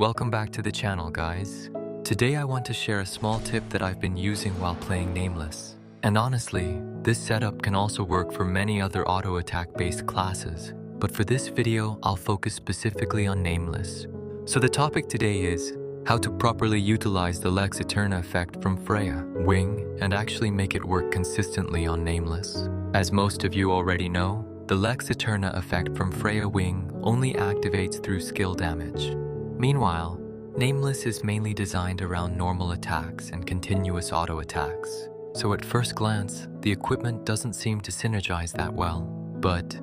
Welcome back to the channel, guys. Today I want to share a small tip that I've been using while playing Nameless. And honestly, this setup can also work for many other auto attack based classes, but for this video I'll focus specifically on Nameless. So the topic today is how to properly utilize the Lex Aeterna effect from Freya Wing and actually make it work consistently on Nameless. As most of you already know, the Lex Aeterna effect from Freya Wing only activates through skill damage. Meanwhile, Nameless is mainly designed around normal attacks and continuous auto attacks. So at first glance, the equipment doesn't seem to synergize that well. But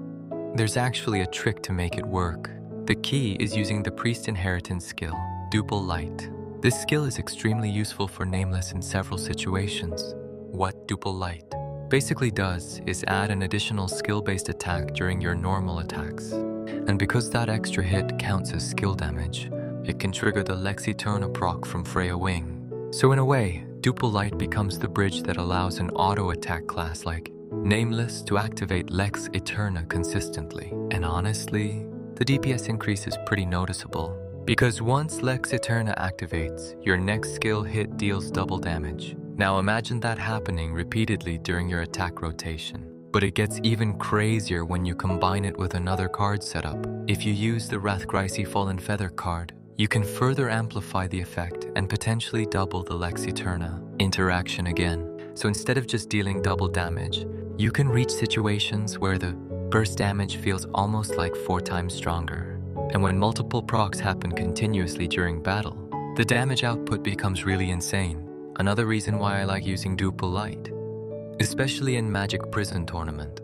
there's actually a trick to make it work. The key is using the Priest Inheritance skill, Duple Light. This skill is extremely useful for Nameless in several situations. What Duple Light basically does is add an additional skill-based attack during your normal attacks. And because that extra hit counts as skill damage, it can trigger the Lex Aeterna proc from Freya Wing. So in a way, Duple Light becomes the bridge that allows an auto attack class like Nameless to activate Lex Aeterna consistently. And honestly, the DPS increase is pretty noticeable. Because once Lex Aeterna activates, your next skill hit deals double damage. Now imagine that happening repeatedly during your attack rotation. But it gets even crazier when you combine it with another card setup. If you use the Rathgricy Fallen Feather card, you can further amplify the effect and potentially double the Lex Aeterna interaction again. So instead of just dealing double damage, you can reach situations where the burst damage feels almost like 4 times stronger. And when multiple procs happen continuously during battle, the damage output becomes really insane. Another reason why I like using Duple Light, especially in Magic Prison Tournament,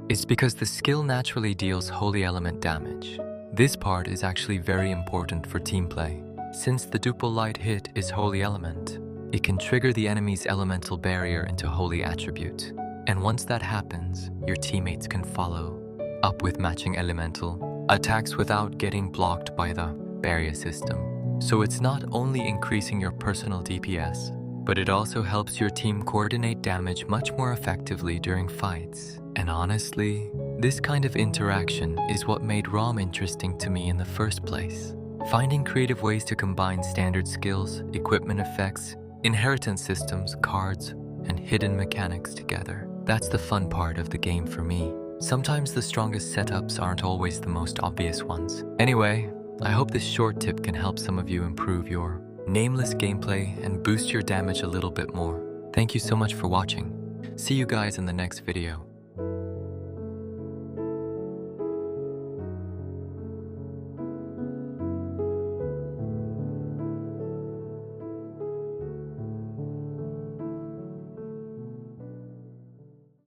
is because the skill naturally deals holy element damage. This part is actually very important for teamplay. Since the Duple Light hit is holy element, it can trigger the enemy's elemental barrier into holy attribute. And once that happens, your teammates can follow up with matching elemental attacks without getting blocked by the barrier system. So it's not only increasing your personal DPS, but it also helps your team coordinate damage much more effectively during fights. And honestly, this kind of interaction is what made ROM interesting to me in the first place. Finding creative ways to combine standard skills, equipment effects, inheritance systems, cards, and hidden mechanics together. That's the fun part of the game for me. Sometimes the strongest setups aren't always the most obvious ones. Anyway, I hope this short tip can help some of you improve your Nameless gameplay and boost your damage a little bit more. Thank you so much for watching. See you guys in the next video.